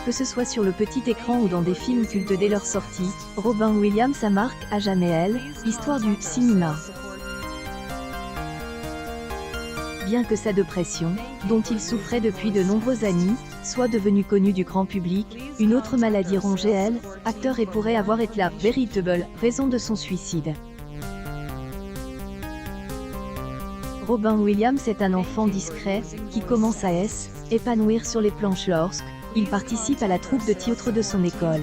Que ce soit sur le petit écran ou dans des films cultes dès leur sortie, Robin Williams marque à jamais elle, l'histoire du cinéma. Bien que sa dépression, dont il souffrait depuis de nombreuses années, soit devenue connue du grand public, une autre maladie rongeait elle, acteur et pourrait avoir été la véritable raison de son suicide. Robin Williams est un enfant discret, qui commence à s'épanouir sur les planches lorsqu'il participe à la troupe de théâtre de son école.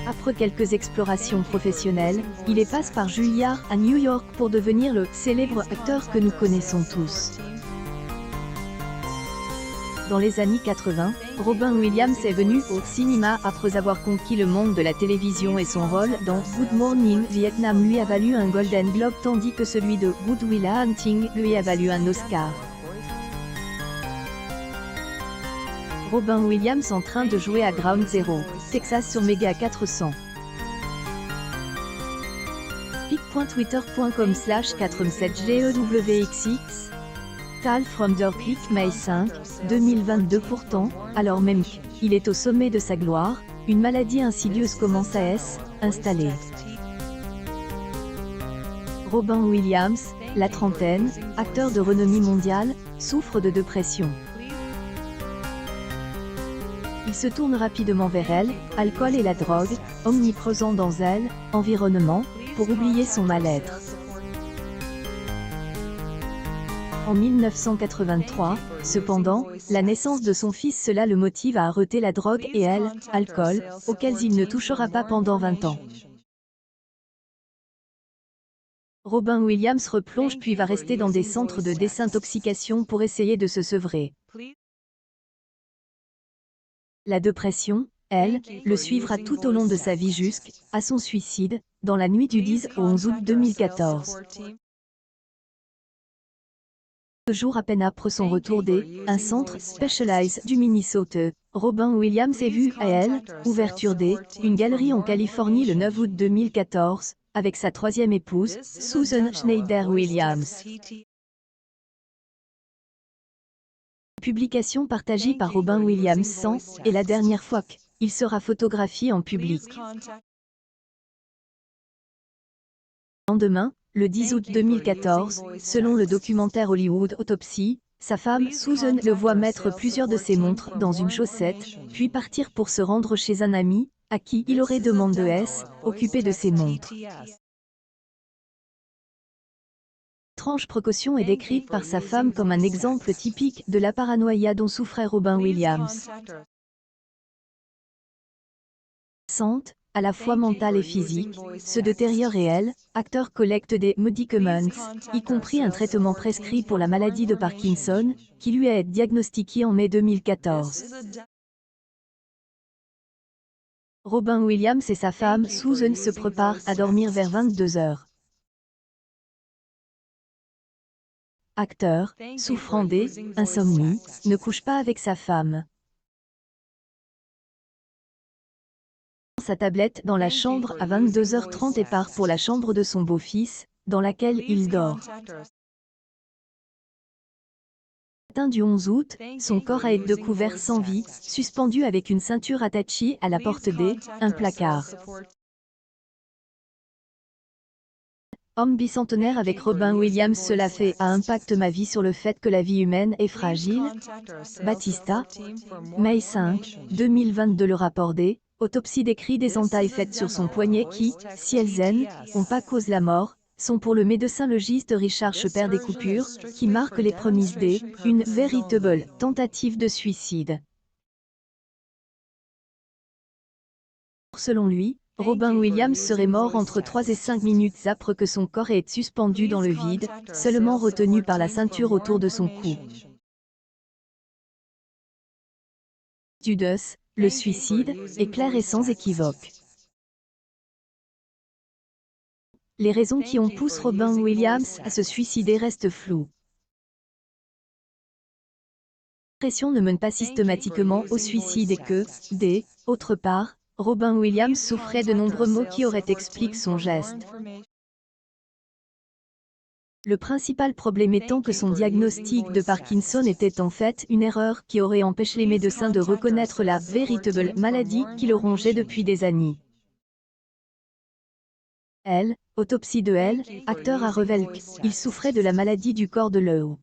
Après quelques explorations professionnelles, il passe par Juilliard à New York pour devenir le célèbre acteur que nous connaissons tous. Dans les années 80, Robin Williams est venu au cinéma après avoir conquis le monde de la télévision et son rôle dans Good Morning Vietnam lui a valu un Golden Globe tandis que celui de Good Will Hunting lui a valu un Oscar. Robin Williams en train de jouer à Ground Zero, Texas sur Mega 400. pic.twitter.com/47GEWXX Tal from Dirklick May 5, 2022 Pourtant, alors même qu'il est au sommet de sa gloire, une maladie insidieuse commence à s'installer. Robin Williams, la trentaine, acteur de renommée mondiale, souffre de dépression. Il se tourne rapidement vers elle, alcool et la drogue, omniprésents dans elle, environnement, pour oublier son mal-être. En 1983, cependant, la naissance de son fils cela le motive à arrêter la drogue et l'alcool, auxquels il ne touchera pas pendant 20 ans. Robin Williams replonge puis va rester dans des centres de désintoxication pour essayer de se sevrer. La dépression, elle, le suivra tout au long de sa vie jusqu'à son suicide, dans la nuit du 10 au 11 août 2014. 2 jours à peine après son retour un centre Specialized du Minnesota, Robin Williams est vu à ouverture une galerie en Californie le 9 août 2014, avec sa troisième épouse, Susan Schneider Williams. Publication partagée par Robin Williams sans, et la dernière fois qu'il sera photographié en public. Lendemain, le 10 août 2014, selon le documentaire Hollywood Autopsy, sa femme Susan le voit mettre plusieurs de ses montres dans une chaussette, puis partir pour se rendre chez un ami, à qui il aurait demandé de s'occuper de ses montres. L'étrange précaution est décrite par sa femme comme un exemple typique de la paranoïa dont souffrait Robin Williams. À la fois mentale et physique, ce détériore réel, acteur collecte des médicaments, y compris un traitement prescrit pour la maladie de Parkinson, qui lui a été diagnostiqué en mai 2014. Robin Williams et sa femme Susan se préparent à dormir vers 22 heures. Acteur, souffrant d'insomnie, ne couche pas avec sa femme. Sa tablette dans la chambre à 22h30 et part pour la chambre de son beau-fils, dans laquelle il dort. Matin du 11 août, son corps a été découvert sans vie, suspendu avec une ceinture attachée à la porte un placard. Homme bicentenaire avec Robin Williams, cela fait à impact ma vie sur le fait que la vie humaine est fragile. Batista, May 5, 2022 le rapport Autopsie décrit des entailles faites sur son poignet qui, si elles n'ont pas causé la mort, sont pour le médecin légiste Richard Shepard des coupures, qui marquent les prémices une véritable tentative de suicide. Selon lui, Robin Williams serait mort entre 3 et 5 minutes après que son corps ait été suspendu dans le vide, seulement retenu par la ceinture autour de son cou. Judas, le suicide, est clair et sans équivoque. Les raisons qui ont poussé Robin Williams à se suicider restent floues. La dépression ne mène pas systématiquement au suicide et que, autre part, Robin Williams souffrait de nombreux maux qui auraient expliqué son geste. Le principal problème étant que son diagnostic de Parkinson était en fait une erreur qui aurait empêché les médecins de reconnaître la véritable maladie qui le rongeait depuis des années. Autopsie de L, acteur à Revelk, il souffrait de la maladie du corps de l'œil.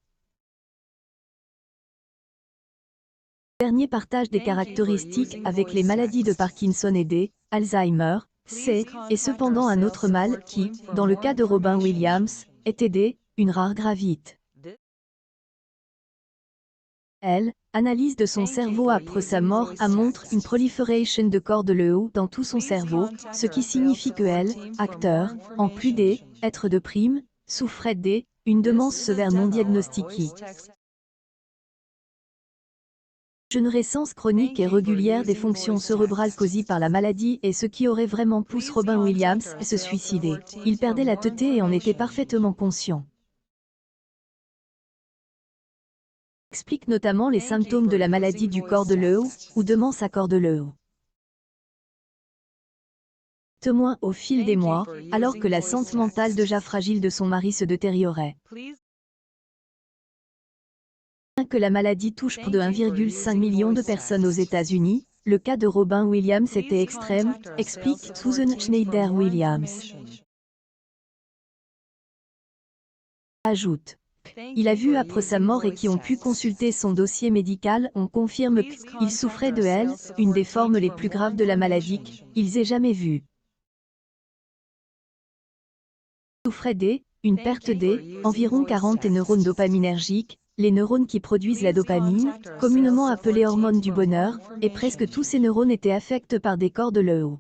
Dernier partage des caractéristiques avec les maladies de Parkinson et des Alzheimer, c'est, et cependant un autre mal qui, dans le cas de Robin Williams, était une rare gravite. Analyse de son cerveau après sa mort montre une prolifération de corps de l'œil dans tout son cerveau, ce qui signifie que acteur, en plus être de prime, souffrait une démence sévère non diagnostiquée. Dégénérescence chronique et régulière des fonctions cérébrales causées par la maladie est ce qui aurait vraiment poussé Robin Williams à se suicider. Il perdait la tête et en était parfaitement conscient. Explique notamment les symptômes de la maladie du corps de l'œil, ou démence à corps de l'œil. Témoin au fil des mois, alors que la santé mentale déjà fragile de son mari se détériorait. Bien que la maladie touche près de 1,5 million de personnes aux États-Unis, le cas de Robin Williams était extrême, explique Susan Schneider-Williams. Ajoute. Il a vu après sa mort et qui ont pu consulter son dossier médical on confirme qu'il souffrait de une des formes les plus graves de la maladie qu'ils aient jamais vues. Souffrait une perte environ 40 neurones dopaminergiques, les neurones qui produisent la dopamine, communément appelée hormone du bonheur, et presque tous ces neurones étaient affectés par des corps de l'œil.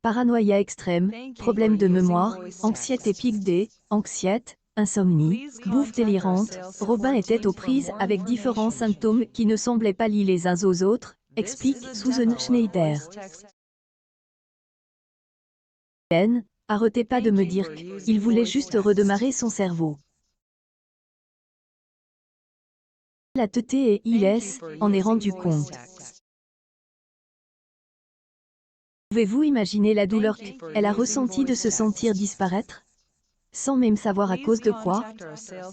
Paranoïa extrême, problème de mémoire, anxiété pique anxiété, insomnie, bouffe délirante, Robin était aux prises avec différents symptômes qui ne semblaient pas liés les uns aux autres, explique Susan Schneider. Arrêtez pas de me dire qu'il voulait juste redémarrer son cerveau. La tête et il en est rendu compte. Pouvez-vous imaginer la douleur qu'elle a ressentie de se sentir disparaître? Sans même savoir à cause de quoi?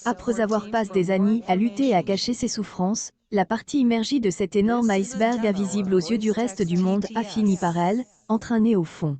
Après avoir passé des années à lutter et à cacher ses souffrances, la partie immergée de cet énorme iceberg invisible aux yeux du reste du monde a fini par entraîner au fond.